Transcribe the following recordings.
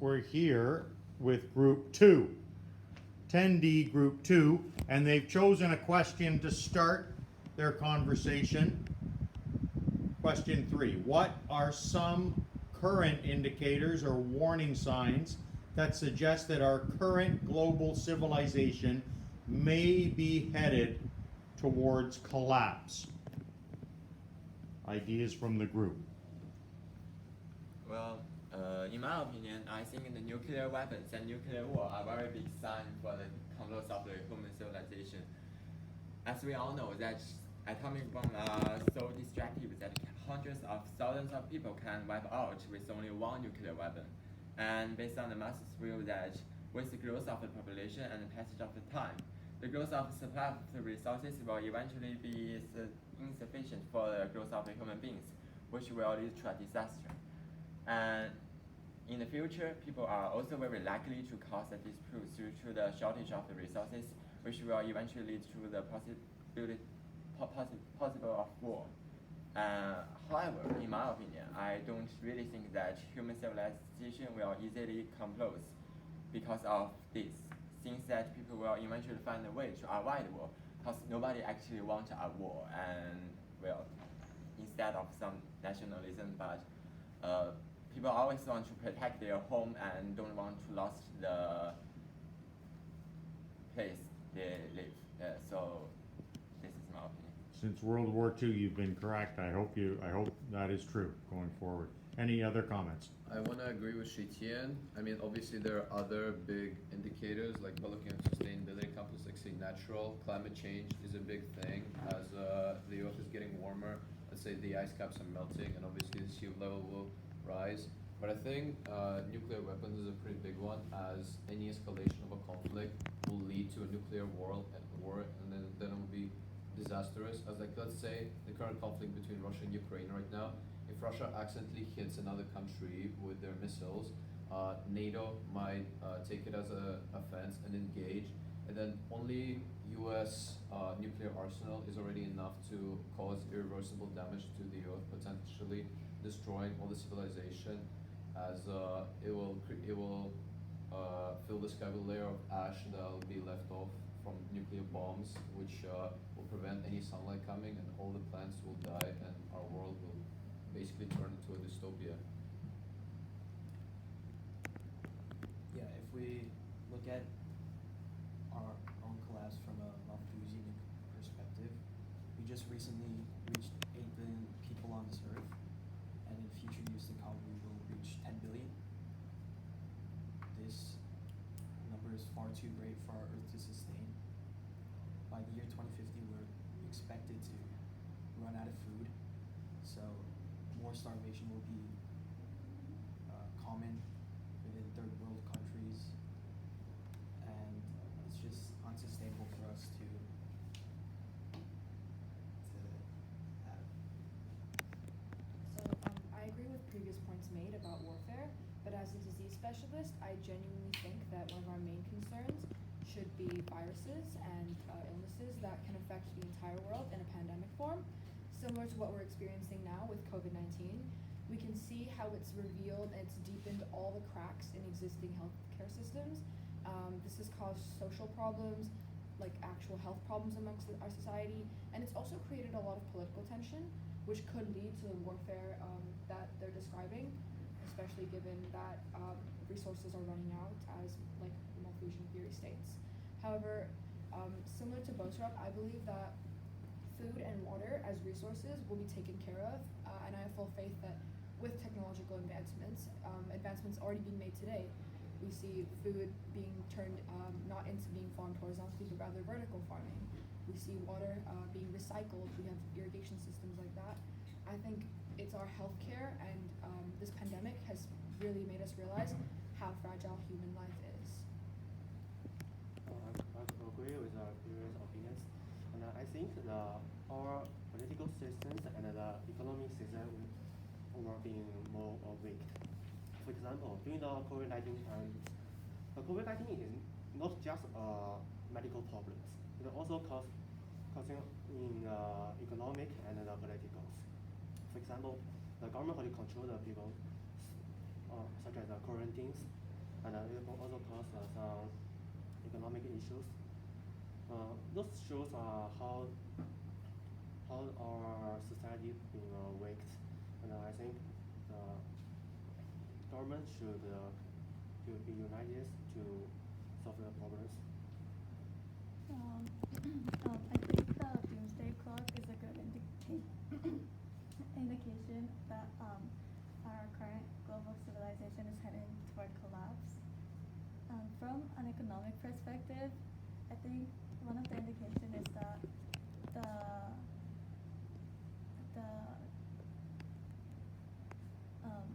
we're here with Group 2, 10D Group 2, and they've chosen a question to start their conversation. Question 3, what are some current indicators or warning signs that suggest that our current global civilization may be headed towards collapse? Ideas from the group. Well, in my opinion, I think the nuclear weapons and nuclear war are very big sign for the collapse of the human civilization. As we all know that atomic bombs are so destructive that hundreds of thousands of people can wipe out with only one nuclear weapon. And based on the massive view that with the growth of the population and the passage of the time, the growth of the supply of the resources will eventually be insufficient for the growth of the human beings, which will lead to a disaster. And in the future, people are also very likely to cause a dispute due to the shortage of the resources, which will eventually lead to the possible of war. However, in my opinion, I don't really think that human civilization will easily collapse because of this. Since that people will eventually find a way to avoid war, because nobody actually wants a war, and well, instead of some nationalism, but people always want to protect their home and don't want to lose the place they live. So this is my opinion. Since World War II, you've been correct. I hope that is true going forward. Any other comments? I want to agree with Shitian. I mean, obviously there are other big indicators, like we're looking at sustainability companies, like say natural climate change is a big thing. As the earth is getting warmer, let's say the ice caps are melting, and obviously the sea level will rise. But I think nuclear weapons is a pretty big one, as any escalation of a conflict will lead to a nuclear war, and then it will be disastrous. As like, let's say the current conflict between Russia and Ukraine right now, if Russia accidentally hits another country with their missiles, NATO might take it as an offense and engage, and then only US nuclear arsenal is already enough to cause irreversible damage to the earth, potentially destroying all the civilization, as it will fill the sky with a layer of ash that will be left off from nuclear bombs, which will prevent any sunlight coming, and all the plants will die, and our world will basically turn into a dystopia. Yeah, if we look at our own collapse from a Malthusian perspective, we just recently reached 8 billion people on this earth, and in future years to come, we will reach 10 billion. This number is far too great for our earth to sustain. By the year 2050, we're expected to run out of food, so more starvation will be common within third world countries, and it's just unsustainable for us to have. So I agree with previous points made about warfare, but as a disease specialist, I genuinely think that one of our main concerns should be viruses and illnesses that can affect the entire world in a pandemic form. Similar to what we're experiencing now with COVID-19, we can see how it's revealed and it's deepened all the cracks in existing healthcare systems. This has caused social problems, like actual health problems amongst our society, and it's also created a lot of political tension, which could lead to the warfare that they're describing, especially given that resources are running out, as like the Malthusian theory states. However, similar to Bosrop, I believe that food and water as resources will be taken care of, and I have full faith that with technological advancements already being made today, we see food being turned not into being farmed horizontally, but rather vertical farming. We see water being recycled. We have irrigation systems like that. I think it's our healthcare, and this pandemic has really made us realize how fragile human life is. I agree with the previous opinions, and I think our political systems and the economic system were being more weak. For example, during the COVID-19 time, the COVID-19 is not just medical problems; it also causing in economic and the political. For example, the government had to control the people, such as the quarantines, also cause some economic issues. Those shows how our society being waked, and I think the government should be united to solve the problems. I think the doomsday clock is a good indication that our current global civilization is heading toward collapse. From an economic perspective, I think one of the indications is that the um,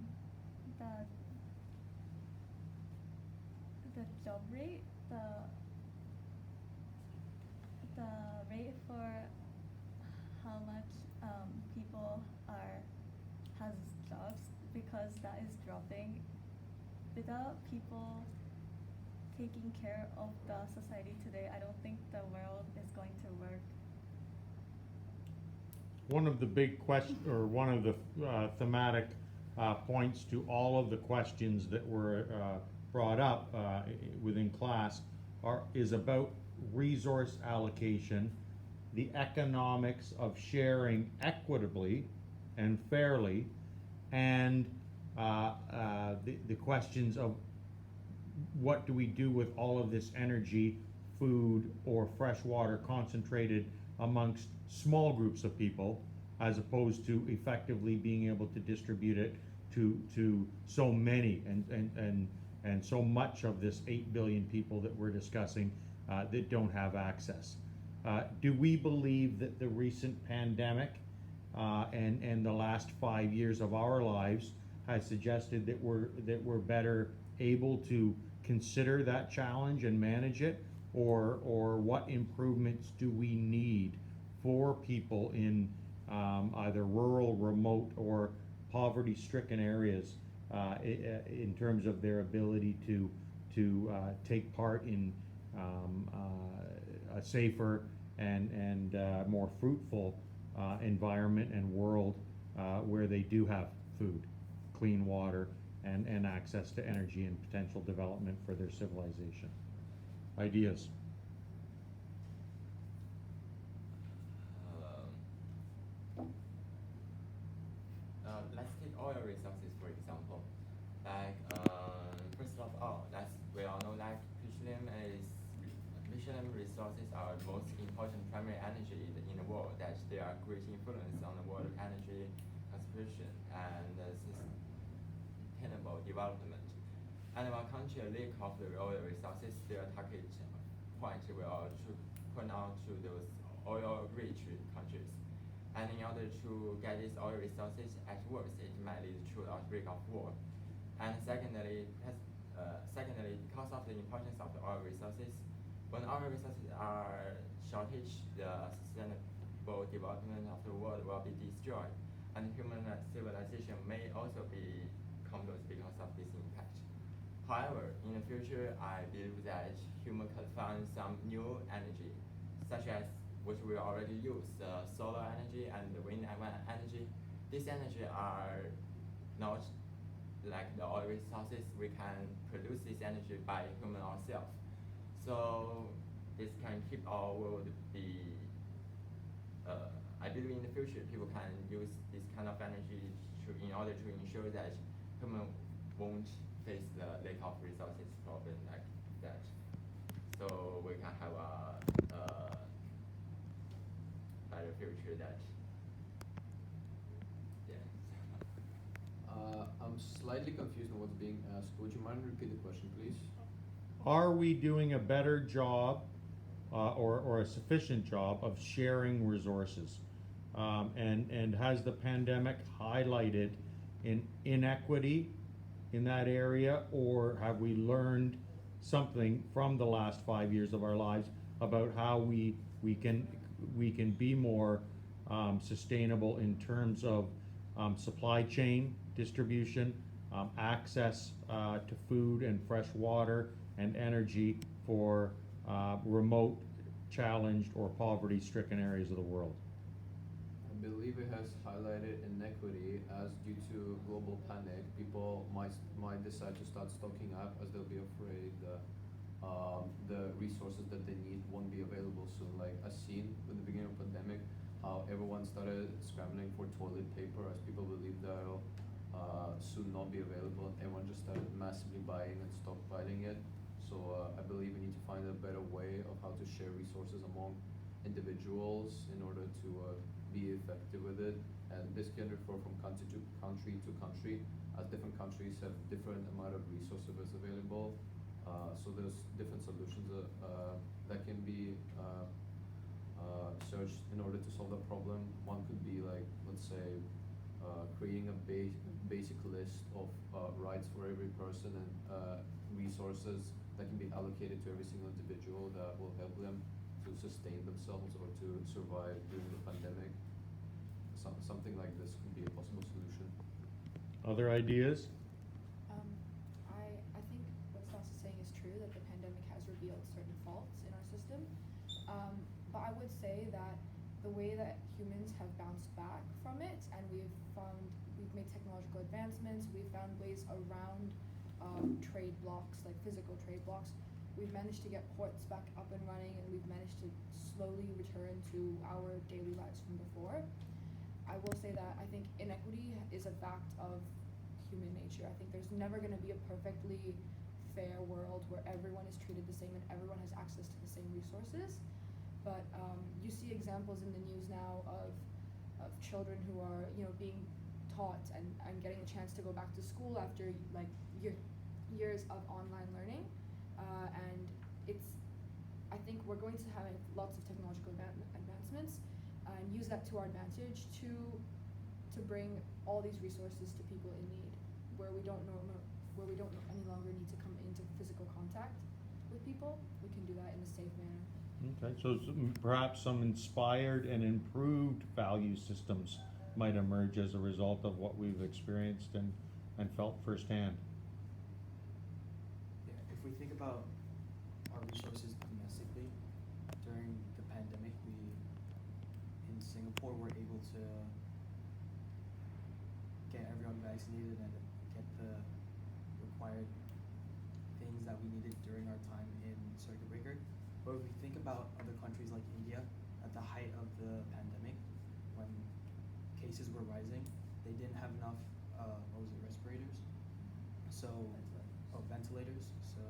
the the job rate, the rate for how much people has jobs, because that is dropping. Without people taking care of the society today, I don't think the world is going to work. One of the big or one of the thematic points to all of the questions that were brought up within class is about resource allocation, the economics of sharing equitably and fairly, and the questions of what do we do with all of this energy, food, or fresh water concentrated amongst small groups of people, as opposed to effectively being able to distribute it to so many and so much of this 8 billion people that we're discussing that don't have access. Do we believe that the recent pandemic and the last 5 years of our lives has suggested that we're better able to consider that challenge and manage it, or what improvements do we need for people in either rural, remote, or poverty-stricken areas in terms of their ability to take part in a safer and more fruitful environment and world where they do have food, clean water, and access to energy and potential development for their civilization. Ideas? Let's take oil resources for example. Like first of all, we all know that petroleum resources are the most important primary energy in the world. That they are great influence on the world energy consumption and sustainable development. And while country lack of the oil resources, their target point will to point out to those oil-rich countries. And in order to get these oil resources at worst, it might lead to outbreak of war. And secondly, because of the importance of the oil resources, when oil resources are shortage, the sustainable development of the world will be destroyed, and human civilization may also be compromised because of this impact. However, in the future, I believe that human can find some new energy, such as which we already use, solar energy and the wind energy. These energy are not like the oil resources. We can produce this energy by human ourselves. So this can keep our world be. I believe in the future people can use this kind of energy in order to ensure that human won't face the lack of resources problem like that. So we can have a better future that. Yeah. I'm slightly confused on what's being asked. Would you mind repeat the question, please? Are we doing a better job or a sufficient job of sharing resources? And has the pandemic highlighted inequity in that area, or have we learned something from the last 5 years of our lives about how we can be more sustainable in terms of supply chain distribution, access to food and fresh water and energy for remote, challenged, or poverty-stricken areas of the world? I believe it has highlighted inequity as due to global panic, people might decide to start stocking up as they'll be afraid that the resources that they need won't be available soon. Like I've seen with the beginning of pandemic, how everyone started scrambling for toilet paper as people believe that'll soon not be available, and everyone just started massively buying and stockpiling it. So I believe we need to find a better way of how to share resources among individuals in order to be effective with it. And this can refer from country to country, as different countries have different amount of resources available. So there's different solutions that can be searched in order to solve the problem. One could be like, let's say, creating a basic list of rights for every person and resources that can be allocated to every single individual that will help them to sustain themselves or to survive during the pandemic. Something like this could be a possible solution. Other ideas? I think what Stas is saying is true, that the pandemic has revealed certain faults in our system. But I would say that the way that humans have bounced back from it, and we've made technological advancements, we've found ways around trade blocks, like physical trade blocks. We've managed to get ports back up and running, and we've managed to slowly return to our daily lives from before. I will say that I think inequity is a fact of human nature. I think there's never going to be a perfectly fair world where everyone is treated the same and everyone has access to the same resources. But you see examples in the news now of children who are, you know, being taught and getting a chance to go back to school after like years of online learning. And I think we're going to have lots of technological advancements and use that to our advantage to bring all these resources to people in need, where we don't any longer need to come into physical contact with people. We can do that in a safe manner. Okay, so perhaps some inspired and improved value systems might emerge as a result of what we've experienced and felt firsthand. Yeah, if we think about our resources domestically, during the pandemic, in Singapore, were able to get everyone vaccinated and get the required things that we needed during our time in circuit breaker. But if we think about other countries like India, at the height of the pandemic, when cases were rising, they didn't have enough, respirators? Ventilators. So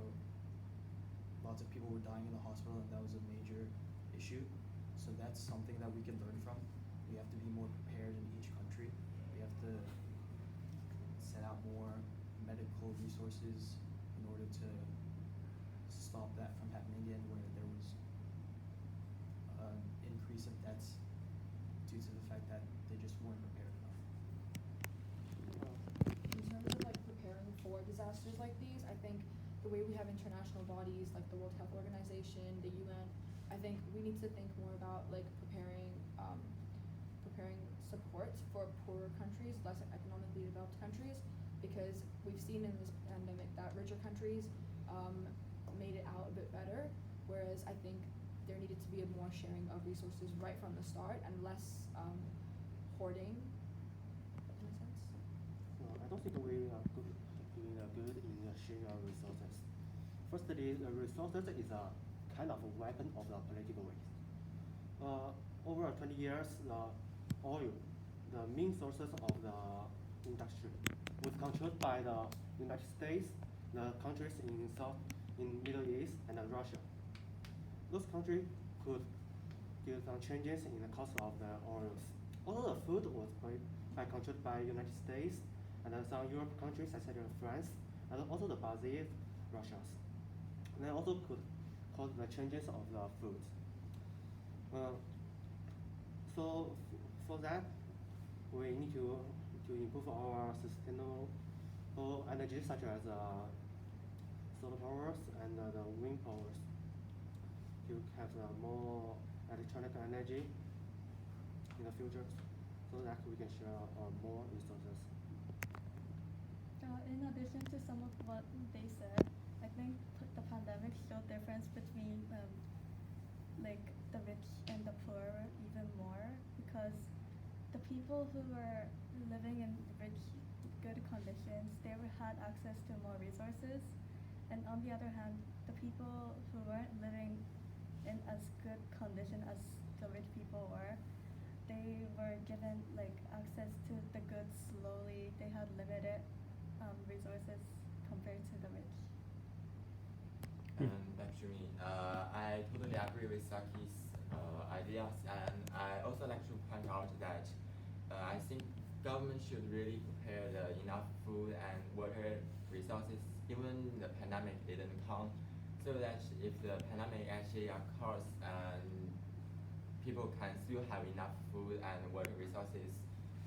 lots of people were dying in the hospital, and that was a major issue. So that's something that we can learn from. We have to be more prepared in each country. We have to set out more medical resources in order to stop that from happening again, where there was an increase of deaths due to the fact that they just weren't prepared enough. In terms of like preparing for disasters like these, I think the way we have international bodies like the World Health Organization, the UN, I think we need to think more about like preparing support for poorer countries, less economically developed countries, because we've seen in this pandemic that richer countries made it out a bit better, whereas I think there needed to be a more sharing of resources right from the start and less hoarding, in a sense. I don't think we are doing good in sharing our resources. Firstly, the resources is a kind of a weapon of the political race. Over 20 years, the oil, the main sources of the industry, was controlled by the United States, the countries in Middle East, and Russia. Those countries could give some changes in the cost of the oils. Also, the food was controlled by United States and some Europe countries, such as France, and also the Brazil, Russia. They also could cause the changes of the food. So for that, we need to improve our sustainable energy, such as solar powers and the wind powers, to have more electronic energy in the future, so that we can share more resources. In addition to some of what they said, I think the pandemic showed difference between like the rich and the poor even more, because the people who were living in rich, good conditions, had access to more resources, And on the other hand, the people who weren't living in as good condition as the rich people were, they were given like access to the goods slowly. They had limited resources compared to the rich. And back to me, I totally agree with Saki's ideas, and I also like to point out that I think government should really prepare enough food and water resources even the pandemic didn't come, so that if the pandemic actually occurs and people can still have enough food and water resources,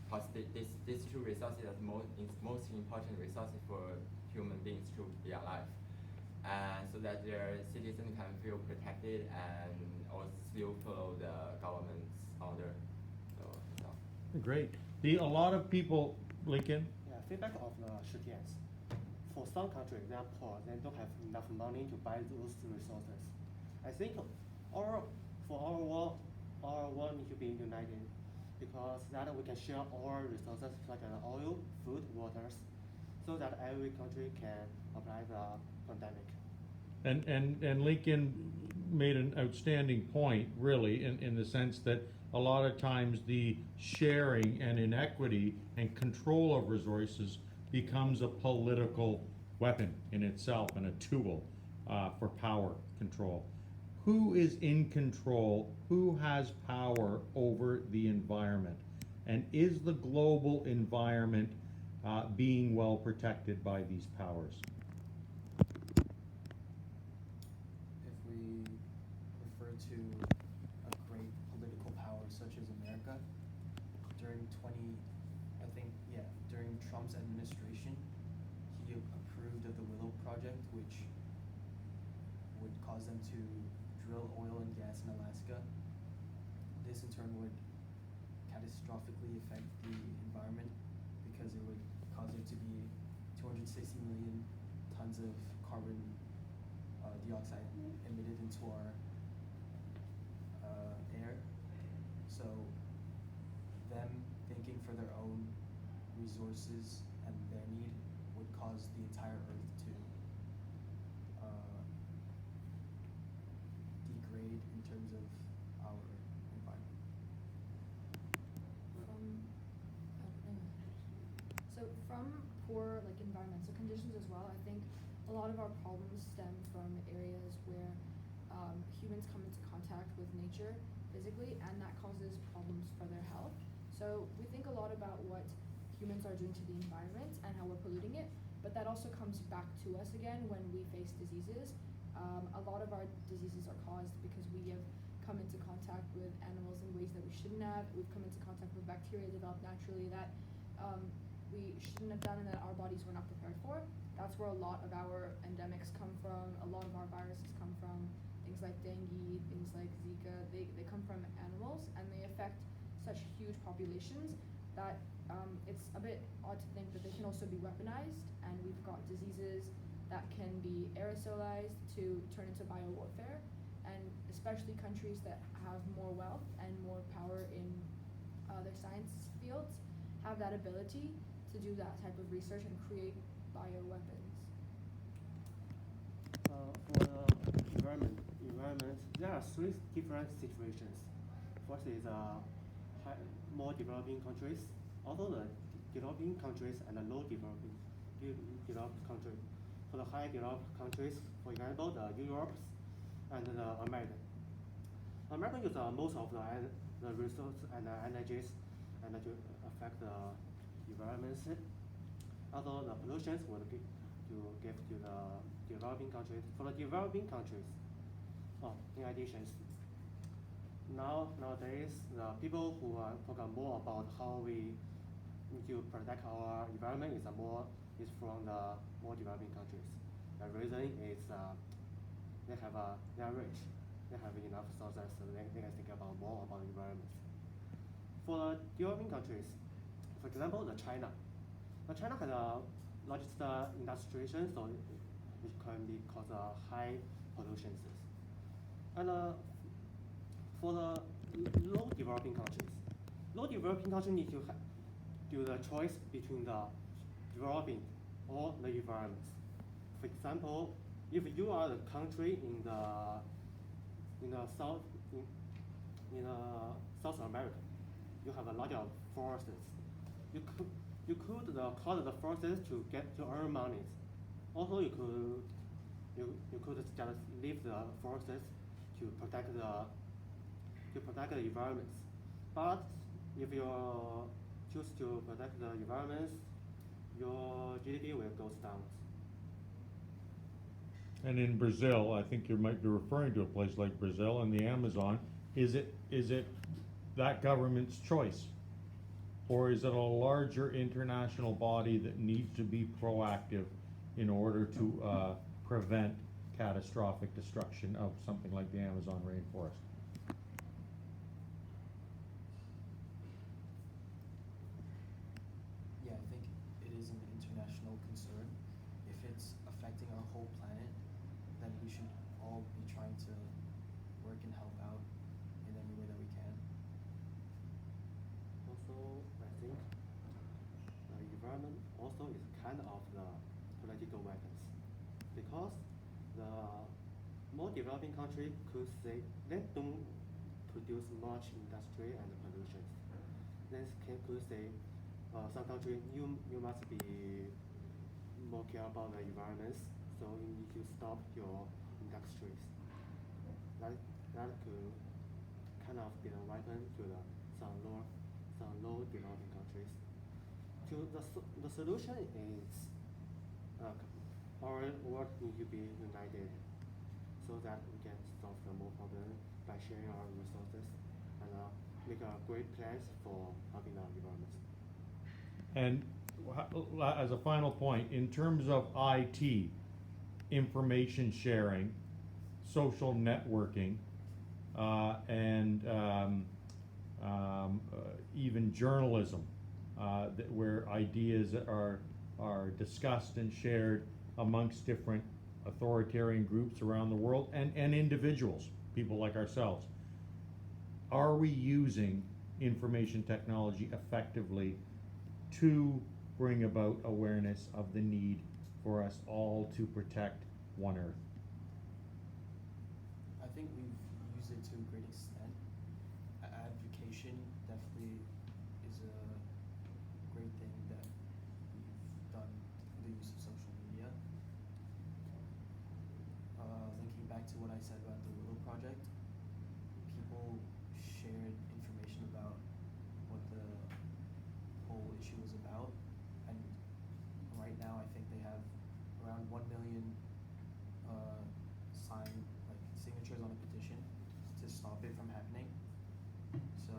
because these two resources are most important resources for human beings to be alive, and so that their citizens can feel protected and also still follow the government's order. So that's all. Great. A lot of people, Lincoln, Yeah, feedback of the Shutians. For some countries, they are poor, they don't have enough money to buy those resources. I think for our world need to be united, because that we can share all resources like oil, food, waters, so that every country can apply the pandemic. and Lincoln made an outstanding point, really, in the sense that a lot of times the sharing and inequity and control of resources becomes a political weapon in itself and a tool for power control. Who is in control? Who has power over the environment? And is the global environment being well protected by these powers? If we refer to a great political power such as America, during Trump's administration, he approved of the Willow Project, which would cause them to drill oil and gas in Alaska. This in turn would catastrophically affect the environment because it would cause there to be 260 million tons of carbon dioxide emitted into our air. So them thinking for their own resources and their need would cause the entire Earth to degrade in terms of our environment. From poor environmental conditions as well, I think a lot of our problems stem from areas where humans come into contact with nature physically, and that causes problems for their health. So we think a lot about what humans are doing to the environment and how we're polluting it, but that also comes back to us again when we face diseases. A lot of our diseases are caused because we have come into contact with animals in ways that we shouldn't have. We've come into contact with bacteria developed naturally that we shouldn't have done and that our bodies were not prepared for. That's where a lot of our endemics come from. A lot of our viruses come from things like dengue, things like Zika. They come from animals, and they affect such huge populations that it's a bit odd to think that they can also be weaponized, and we've got diseases that can be aerosolized to turn into biowarfare, and especially countries that have more wealth and more power in their science fields have that ability to do that type of research and create bioweapons. For the environment, there are three different situations. First is more developing countries, also the developing countries and the low developed countries. For the high developed countries, for example, the Europe and the America. America use most of the resources and the energies and to affect the environment. Also, the pollutions will give to the developing countries. For the developing countries, in addition, nowadays the people who are talking more about how we need to protect our environment is from the more developing countries. The reason is they are rich, they have enough resources, so they can think about more about the environment. For developing countries, for example, China has a largest industrialization, so which can be cause high pollution. And for the low developing countries need to do the choice between the developing or the environment. For example, if you are the country in the South South America, you have a lot of forces. You could call the forces to earn money. Also, you could just leave the forces to protect the environments. But if you choose to protect the environments, your GDP will go down. And in Brazil, I think you might be referring to a place like Brazil and the Amazon. Is it that government's choice? Or is it a larger international body that needs to be proactive in order to prevent catastrophic destruction of something like the Amazon rainforest? Yeah, I think it is an international concern. If it's affecting our whole planet, then we should all be trying to work and help out in any way that we can. Also, I think the environment also is kind of the political weapons, because the more developing country could say they don't produce much industry and pollution. Then could say some country you must be more care about the environment, so you need to stop your industries. That could kind of be a weapon to some low developing countries. The solution is our world need to be united, so that we can solve the more problem by sharing our resources and make a great plans for helping the environment. And as a final point, in terms of IT, information sharing, social networking, and even journalism, where ideas are discussed and shared amongst different authoritarian groups around the world and individuals, people like ourselves. Are we using information technology effectively to bring about awareness of the need for us all to protect one Earth? I think we've used it to a great extent. Advocation definitely is a great thing that we've done with the use of social media. Linking back to what I said about the Willow Project, people shared information about what the whole issue was about, and right now I think they have around 1 million signatures on a petition to stop it from happening. So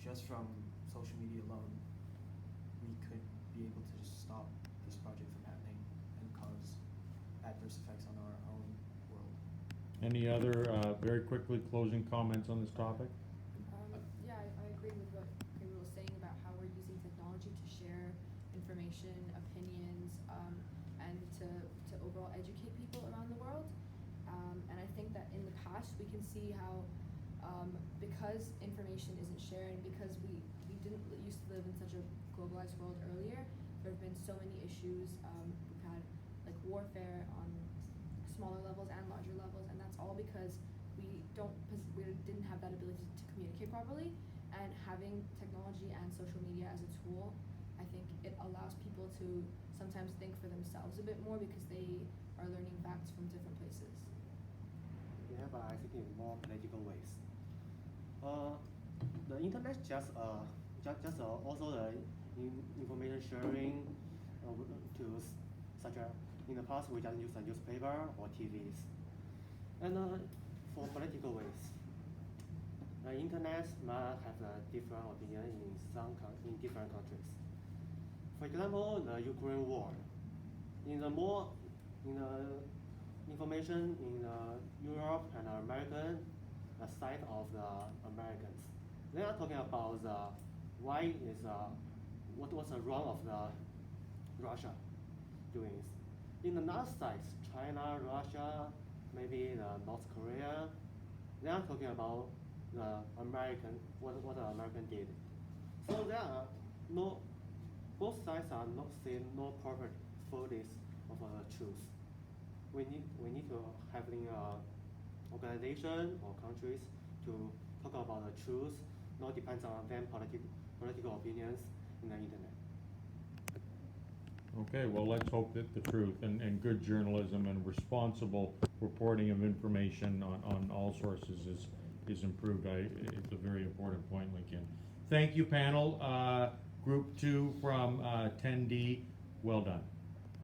just from social media alone, we could be able to just stop this project from happening and cause adverse effects on our own world. Any other, very quickly, closing comments on this topic? Yeah, I agree with what Gabriel was saying about how we're using technology to share information, opinions, and to overall educate people around the world. And I think that in the past we can see how because information isn't shared, because we didn't used to live in such a globalized world earlier, there have been so many issues. We've had like warfare on smaller levels and larger levels, and that's all because we didn't have that ability to communicate properly. And having technology and social media as a tool, I think it allows people to sometimes think for themselves a bit more because they are learning facts from different places. Yeah, but I think in more political ways. The internet just also the information sharing tools, such as in the past we just use a newspaper or TVs, and for political ways, the internet might have a different opinion in different countries. For example, the Ukraine war. In the information in Europe and American, the side of the Americans, they are talking about what was the wrong of the Russia doing this. In another side, China, Russia, maybe the North Korea, they are talking about the American, what the American did. So there are both sides are not saying no proper footage of the truth. we need to having organization or countries to talk about the truth, not depends on them political opinions in the internet. Okay, well, let's hope that the truth and good journalism and responsible reporting of information on all sources is improved. It's a very important point, Lincoln. Thank you, panel. Group 2 from 10D, well done.